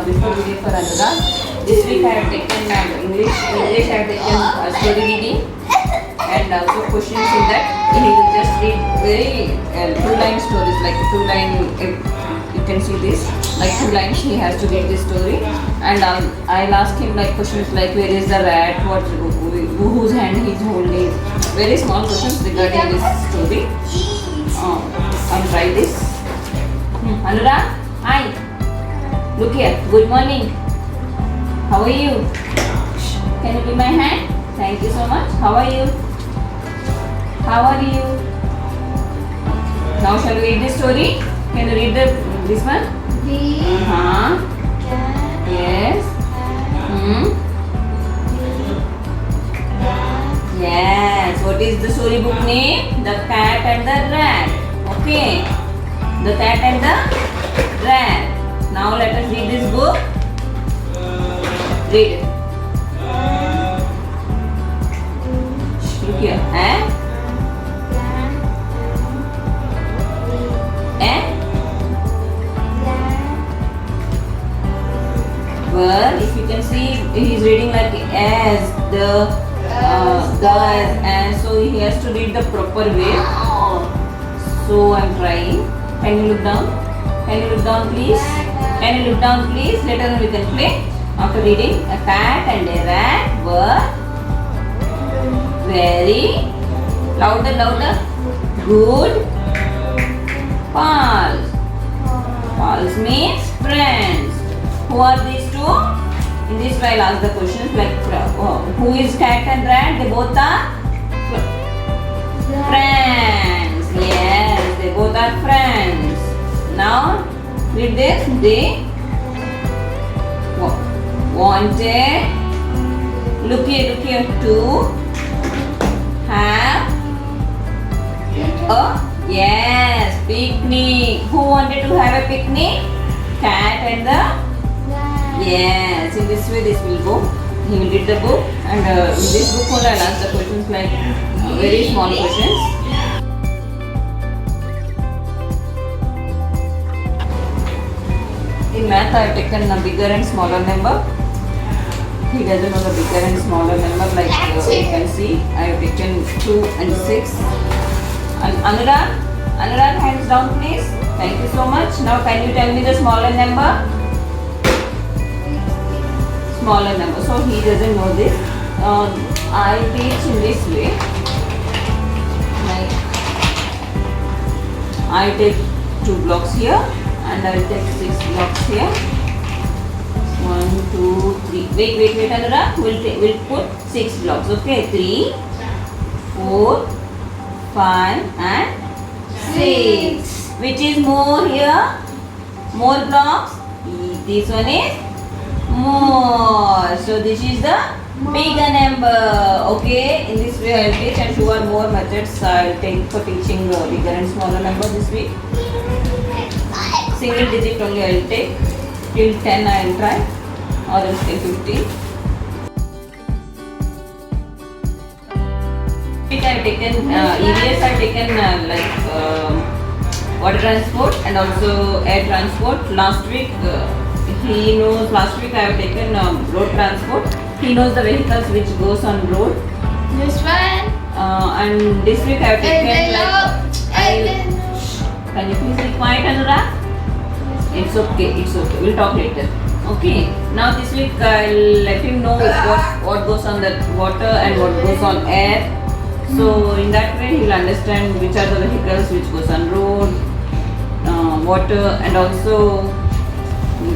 before reading for Anurag. This week I have taken English. English I have taken story reading and also questions in that. He will just read very two-line stories, like two-line. You can see this, like 2 lines. He has to read this story, and I'll ask him like questions like where is the rat, whose hand he's holding. Very small questions regarding this story. I'll try this. Anurag, hi. Look here. Good morning. How are you? Can you give my hand? Thank you so much. How are you? How are you? Now shall we read this story? Can you read this one? Yes. Yes. What is the story book name? The Cat and the Rat. Okay. The Cat and the Rat. Now let us read this book. Read it. Look here. Well, if you can see, he is reading like as the as, so he has to read the proper way. So I am trying. Can you look down? Can you look down, please? Can you look down, please? Later on we can play. After reading, a cat and a rat were very louder, good pals. Pals means friends. Who are these two? In this way I'll ask the questions like who is cat and rat? They both are friends. Yes, they both are friends. Now read this. They wanted, look here, to have a picnic. Who wanted to have a picnic? Cat and the yes. In this way this will go. He will read the book, and in this book only I'll ask the questions like very small questions. In math I have taken a bigger and smaller number. He doesn't know the bigger and smaller number, like you can see. I have taken 2 and 6. And Anurag, hands down please. Thank you so much. Now can you tell me the smaller number? Smaller number. So he doesn't know this. I teach in this way. Like I take 2 blocks here and I will take 6 blocks here. 1, 2, 3. Wait, Anurag. We'll put 6 blocks. Okay, 3, 4, 5, and 6. Which is more here? More blocks. This one is more. So this is the bigger number. Okay. In this way I will teach, and 2 or more methods I will take for teaching bigger and smaller number this week. Single digit only I will take. Till 10 I will try, or else till 15. I have taken EVS. I have taken water transport and also air transport. Last week I have taken road transport. He knows the vehicles which goes on road. This one. And this week I have taken can you please be quiet, Anurag? It's okay. We'll talk later. Okay. Now this week I'll let him know what goes on the water and what goes on air. So in that way he'll understand which are the vehicles which goes on road, water, and also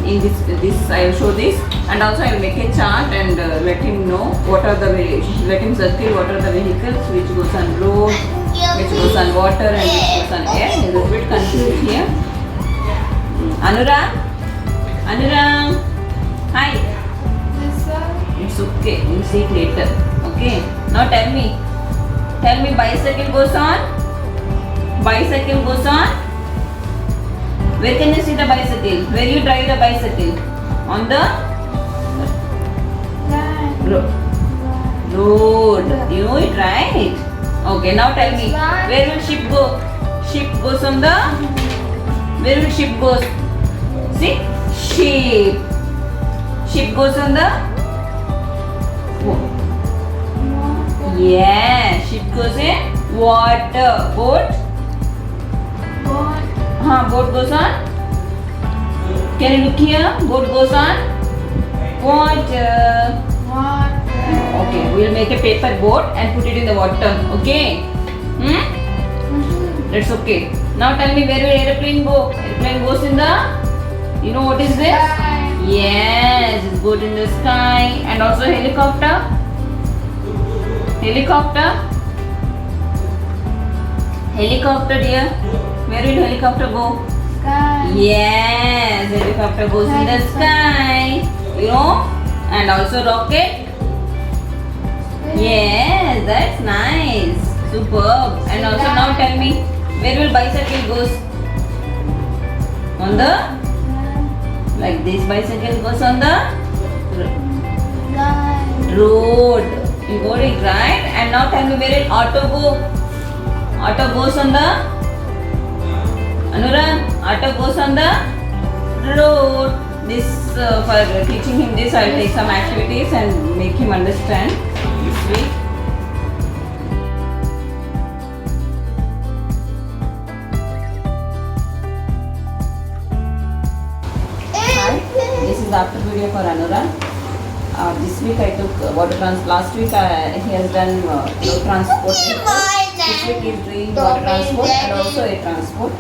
in this I will show this, and also I will make a chart and let him know let him circle what are the vehicles which goes on road, which goes on water, and which goes on air. He is a bit confused here. Anurag, hi. This one. It's okay. We'll see it later. Okay. Now tell me, bicycle goes on. Bicycle goes on. Where can you see the bicycle? Where you drive the bicycle? On the road. You know it, right? Okay, now tell me, where will ship go? Ship goes on the. Where will ship go? See? Ship. ship goes on the. Yeah, ship goes in water. Boat. Boat goes on. Can you look here? Boat goes on water. Okay, we'll make a paper boat and put it in the water. Okay. That's okay. Now tell me, where will aeroplane go? Aeroplane goes in the. You know what is this? Sky. Yes, it's good in the sky. And also helicopter. Helicopter, dear. Where will helicopter go? Yes, helicopter goes in the sky. You know? And also rocket. Yes, that's nice. Superb. And also now tell me, where will bicycle goes? On the, like this bicycle goes on the road. You got it right. And now tell me, where will auto go? Auto goes on the, Anurag, auto goes on the road. This for teaching him this, I'll take some activities and make him understand this week. This is the after video for Anurag. This week I took water transport. Last week he has done road transport. This week he is doing water transport and also air transport.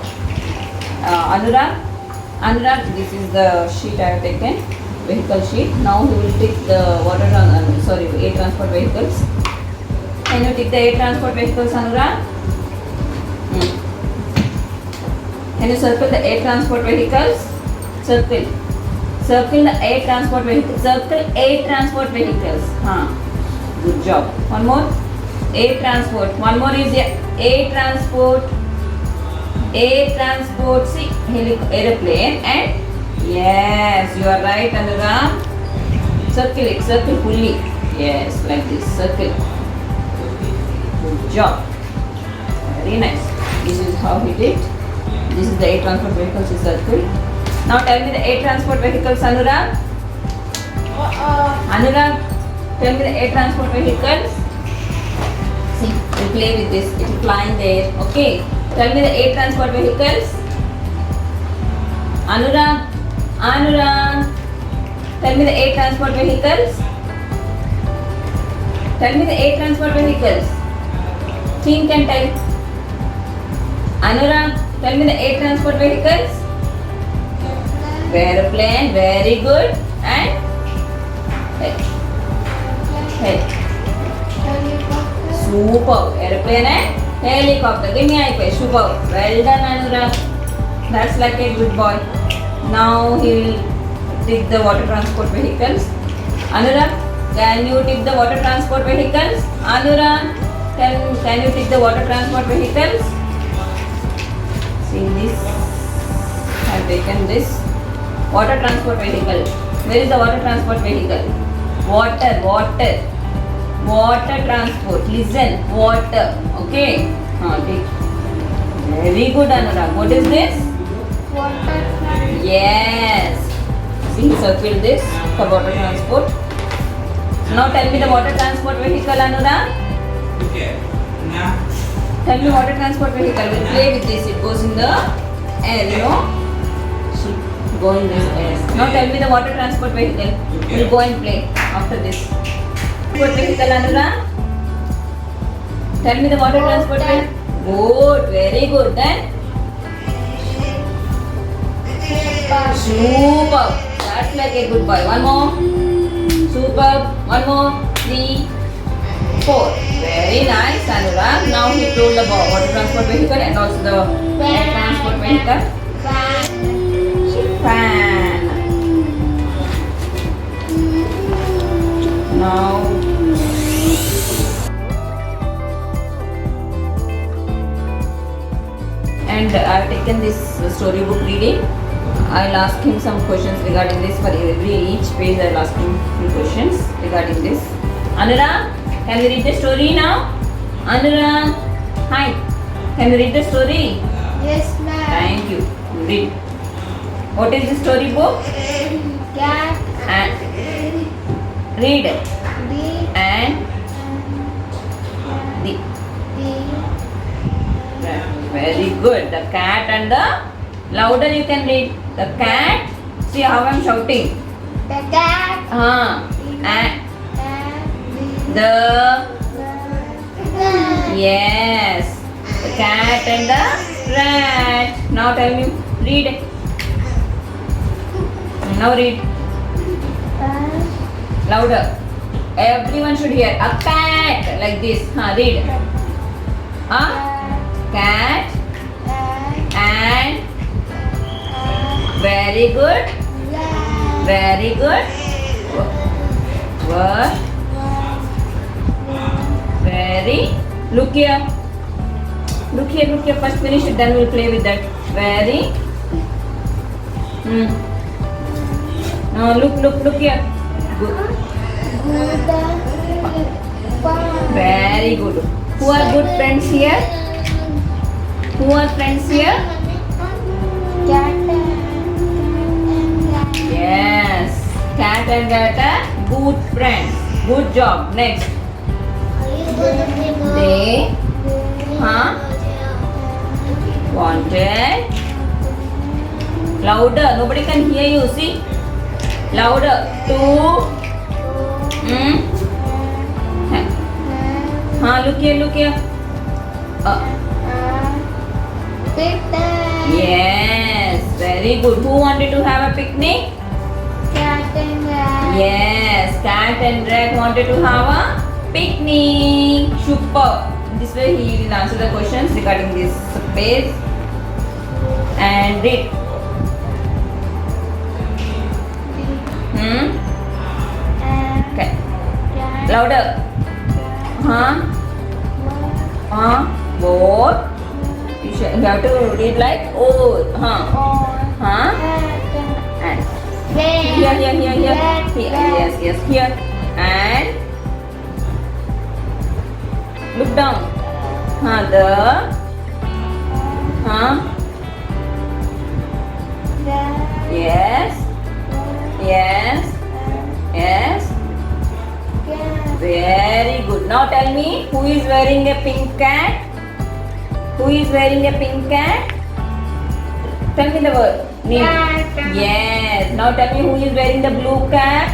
Anurag, this is the sheet I have taken, vehicle sheet. Now he will take the air transport vehicles. Can you take the air transport vehicles, Anurag? Can you circle the air transport vehicles? Circle the air transport vehicles. Circle air transport vehicles. Good job. One more. Air transport. One more is air transport. Air transport. See, aeroplane and yes, you are right, Anurag. Circle it. Circle fully. Yes, like this. Circle. Good job. Very nice. This is how he did. This is the air transport vehicles. Is circle. Now tell me the air transport vehicles, Anurag. Anurag, tell me the air transport vehicles. See, we'll play with this. It will fly in there. Okay. Tell me the air transport vehicles. Anurag. Tell me the air transport vehicles. Tell me the air transport vehicles. Think and tell. Anurag, tell me the air transport vehicles. Aeroplane, very good. And super. Aeroplane and helicopter. Give me a high. Super. Well done, Anurag. That's like a good boy. Now he will take the water transport vehicles. Anurag, can you take the water transport vehicles? Anurag, can you take the water transport vehicles? See this. I have taken this. Water transport vehicle. Where is the water transport vehicle? Water transport. Listen, water. Okay. Take. Very good, Anurag. What is this? Water. Yes. See, circle this for water transport. Now tell me the water transport vehicle, Anurag. Tell me water transport vehicle. We'll play with this. It goes in the air, you know. Go in this air. Now tell me the water transport vehicle. We'll go and play after this. What vehicle, Anurag? Tell me the water transport vehicle. Good, very good. Then superb. That's like a good boy. One more. Superb. One more. 3, 4. Very nice, Anurag. Now he told about water transport vehicle and also the air transport vehicle. Fan. Now and I have taken this storybook reading. I'll ask him some questions regarding this. For each page I'll ask him few questions regarding this. Anurag, can you read the story now? Anurag, hi. Can you read the story? Yes, ma'am. Thank you. Read. What is the storybook? Cat. And Read. D And the. Very good. The cat and the. Louder you can read. The cat. See how I'm shouting. the cat And and the. the Yes. The cat and the rat. Now tell me. Read. Now read. Louder. Everyone should hear. A cat. Like this. Read. A cat and. Very good. Very good. Word. Very. Look here. Look here. Look here. First finish it. Then we'll play with that. Very. No, look here. Good. Very good. Who are good friends here? Who are friends here? Yes. Cat and rat are good friends. Good job. Next. They wanted. Louder. Nobody can hear you. See? Louder. To. Look here. Look here. Yes. Very good. Who wanted to have a picnic? Yes. Cat and rat wanted to have a picnic. Super. This way he will answer the questions regarding this space. And read. Okay. Louder. Both. You have to read like oh. And here. Yes. Here. And look down. The. Yes. Very good. Now tell me, who is wearing a pink cat? Who is wearing a pink cat? Tell me the word. Name. Yes. Now tell me, who is wearing the blue cap?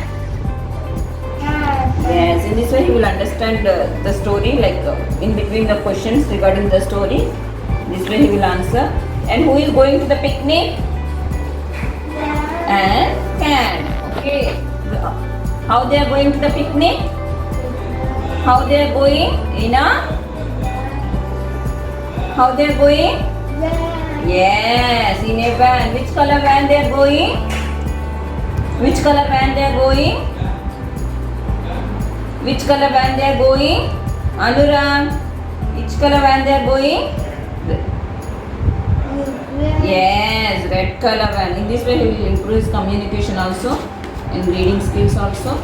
Yes. In this way, he will understand the story, like in between the questions regarding the story. This way, he will answer. And who is going to the picnic? And cat. Okay. How they are going to the picnic? How they are going? How they are going? Yes, in a van. Which color van they are going? Which color van they are going? Which color van they are going? Anurag. Which color van they are going? Yes, red color van. In this way, he will improve his communication also and reading skills also.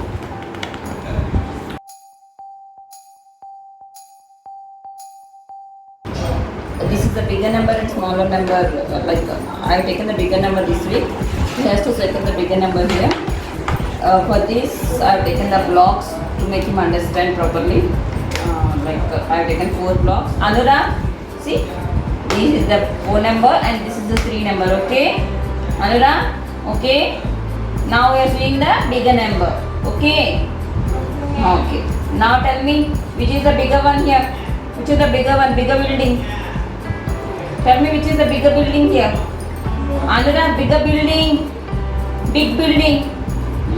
This is the bigger number and smaller number. I have taken the bigger number this week. He has to circle the bigger number here. For this, I have taken the blocks to make him understand properly. I have taken 4 blocks. Anurag, see, this is the 4 number and this is the 3 number. Okay, Anurag. Okay. Now we are seeing the bigger number. Okay. Okay. Now tell me, which is the bigger one here? Which is the bigger one? Bigger building. Tell me which is the bigger building here. Anurag, bigger building. Big building.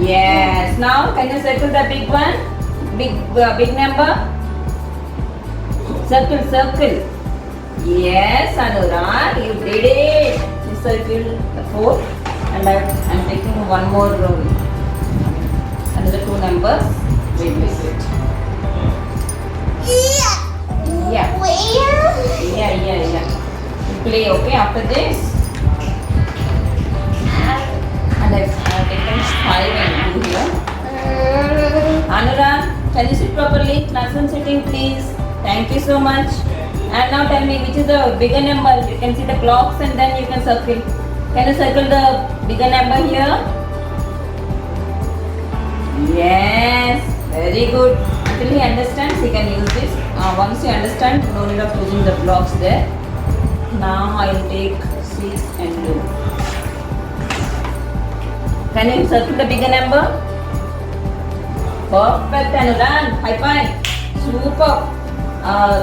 Yes. Now can you circle the big one? Big number. Circle. Yes, Anurag, you did it. You circled the 4 and I'm taking one more row. Another 2 numbers. Wait. Yeah. Play, okay, after this. And I've taken 5 and 2 here. Anurag, can you sit properly? Classroom sitting, please. Thank you so much. And now tell me which is the bigger number. You can see the clocks and then you can circle. Can you circle the bigger number here? Yes. Very good. Until he understands, he can use this. Once he understands, no need of using the blocks there. Now I will take 6 and 2. Can you circle the bigger number? Perfect, Anuran. High five. Super.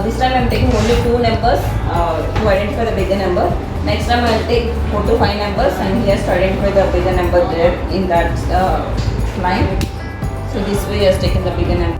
This time I am taking only 2 numbers to identify the bigger number. Next time I will take 4 to 5 numbers and he has to identify the bigger number there in that line. So this way he has taken the bigger number.